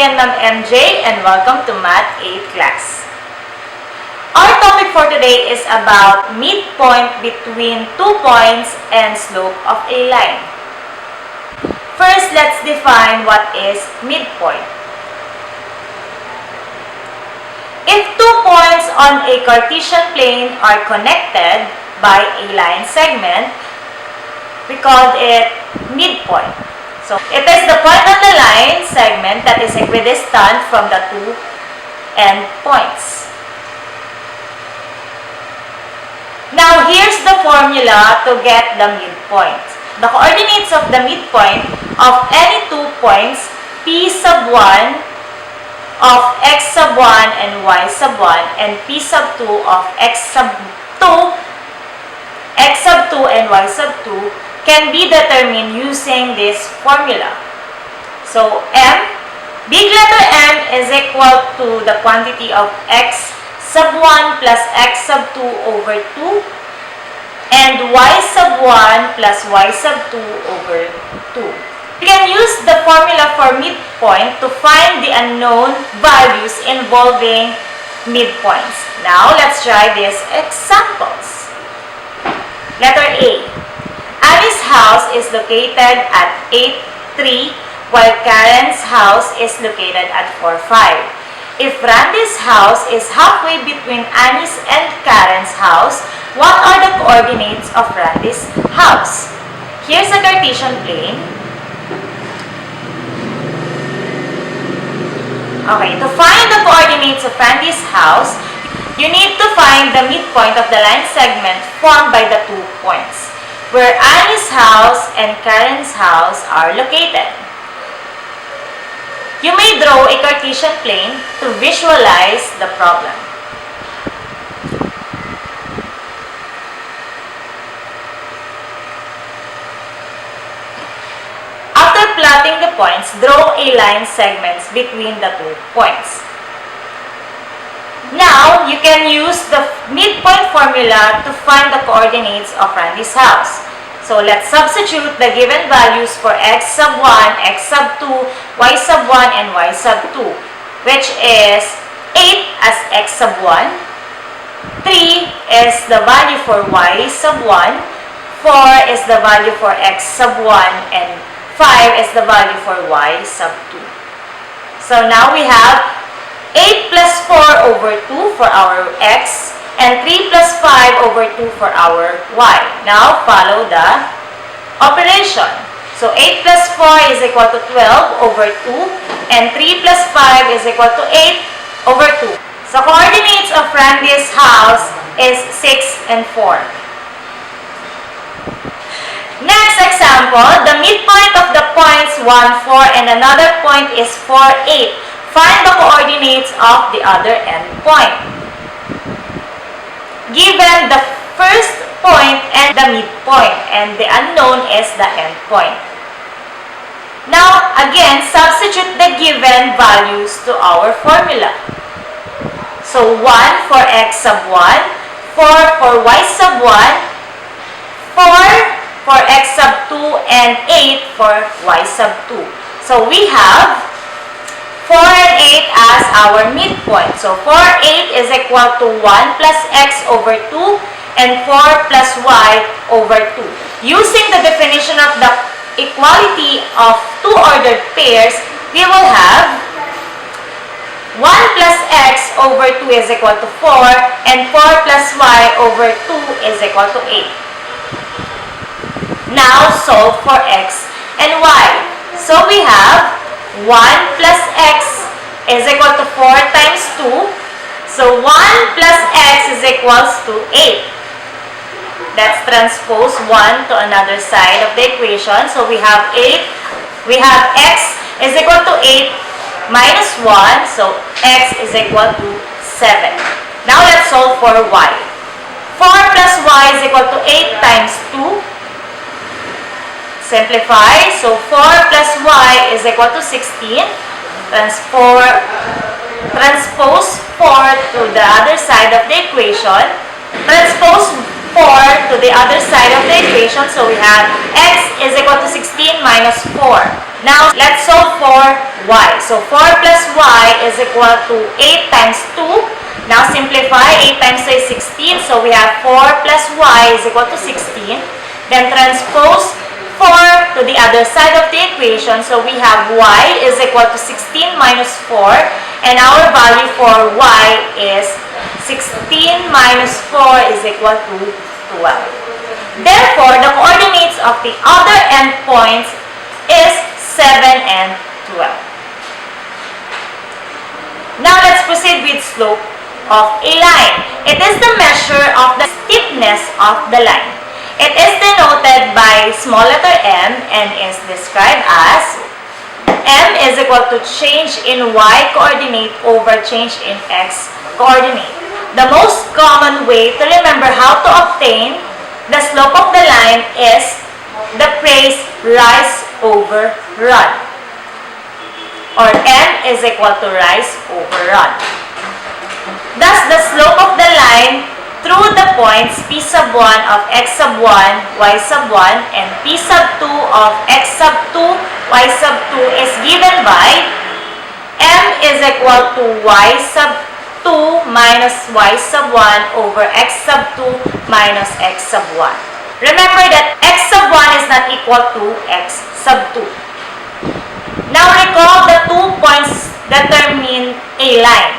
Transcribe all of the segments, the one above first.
again, Ma'am MJ, and welcome to Math 8 class. Our topic for today is about midpoint between 2 points and slope of a line. First, let's define what is midpoint. If 2 points on a Cartesian plane are connected by a line segment, we call it midpoint. So, it is the point of the line segment that is equidistant from the 2 end points. Now, here's the formula to get the midpoint. The coordinates of the midpoint of any 2 points, P sub 1 of x sub 1 and y sub 1 and P sub 2 of x sub 2 and y sub 2 can be determined using this formula. So, big letter M is equal to the quantity of x sub 1 plus x sub 2 over 2 and y sub 1 plus y sub 2 over 2. We can use the formula for midpoint to find the unknown values involving midpoints. Now, let's try these examples. Letter A. Annie's house is located at 8-3 while Karen's house is located at 4-5. If Randy's house is halfway between Annie's and Karen's house, what are the coordinates of Randy's house? Here's a Cartesian plane. Okay, to find the coordinates of Randy's house, you need to find the midpoint of the line segment formed by the 2 points, where Annie's house and Karen's house are located. You may draw a Cartesian plane to visualize the problem. After plotting the points, draw a line segments between the 2 points. Now, you can use the midpoint formula to find the coordinates of Randy's house. So, let's substitute the given values for x sub 1, x sub 2, y sub 1, and y sub 2, which is 8 as x sub 1, 3 is the value for y sub 1, 4 is the value for x sub 1, and 5 is the value for y sub 2. So, now we have 8 plus 4 over 2 for our x, and 3 plus 5 over 2 for our y. Now, follow the operation. So, 8 plus 4 is equal to 12 over 2, and 3 plus 5 is equal to 8 over 2. So, coordinates of Randy's house is 6 and 4. Next example, the midpoint of the points 1, 4, and another point is 4, 8. Find the coordinates of the other endpoint. Given the first point and the midpoint, and the unknown is the endpoint. Now, again, substitute the given values to our formula. So, 1 for x sub 1, 4 for y sub 1, 4 for x sub 2, and 8 for y sub 2. So, we have 4 and 8 as our midpoint. So, 4, 8 is equal to 1 plus x over 2 and 4 plus y over 2. Using the definition of the equality of 2 ordered pairs, we will have 1 plus x over 2 is equal to 4 and 4 plus y over 2 is equal to 8. Now, solve for x and y. So, we have 1 plus x is equal to 4 times 2. So, 1 plus x is equals to 8. Let's transpose 1 to another side of the equation. So, we have x is equal to 8 minus 1. So, x is equal to 7. Now, let's solve for y. 4 plus y is equal to 8 times 2. Simplify. So, 4 plus y is equal to 16. Transpose 4 to the other side of the equation. Transpose 4 to the other side of the equation. So, we have x is equal to 16 minus 4. Now, let's solve for y. So, 4 plus y is equal to 8 times 2. Now, simplify. 8 times 2 is 16. So, we have 4 plus y is equal to 16. Then, transpose 4 to the other side of the equation. So, we have y is equal to 16 minus 4. And our value for y is 16 minus 4 is equal to 12. Therefore, the coordinates of the other endpoints is 7 and 12. Now, let's proceed with slope of a line. It is the measure of the steepness of the line. It is denoted by small letter m and is described as m is equal to change in y coordinate over change in x coordinate. The most common way to remember how to obtain the slope of the line is the phrase rise over run, or m is equal to rise over run. Thus, the slope of the line through the points p sub 1 of x sub 1, y sub 1, and p sub 2 of x sub 2, y sub 2 is given by m is equal to y sub 2 minus y sub 1 over x sub 2 minus x sub 1. Remember that x sub 1 is not equal to x sub 2. Now recall the 2 points determine a line.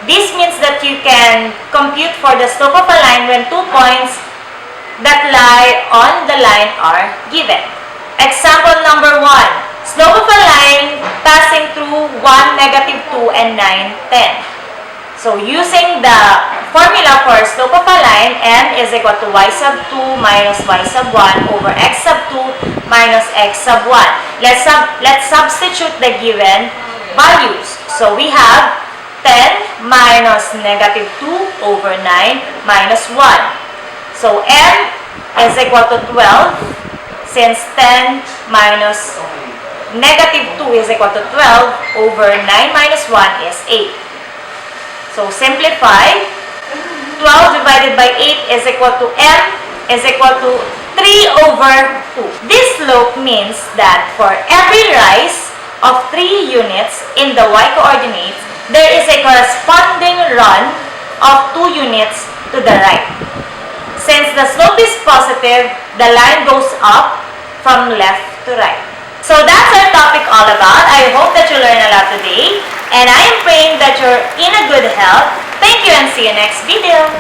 This means that you can compute for the slope of a line when 2 points that lie on the line are given. Example number 1. Slope of a line passing through 1, negative 2, and 9, 10. So, using the formula for slope of a line, m is equal to y sub 2 minus y sub 1 over x sub 2 minus x sub 1. Let's substitute the given values. So, we have 10 minus negative 2 over 9 minus 1. So, m is equal to 12 since 10 minus negative 2 is equal to 12 over 9 minus 1 is 8. So, simplify. 12 divided by 8 is equal to m is equal to 3 over 2. This slope means that for every rise of 3 units in the y coordinates, there is a corresponding run of 2 units to the right. Since the slope is positive, the line goes up from left to right. So that's our topic all about. I hope that you learned a lot today. And I am praying that you're in a good health. Thank you and see you next video.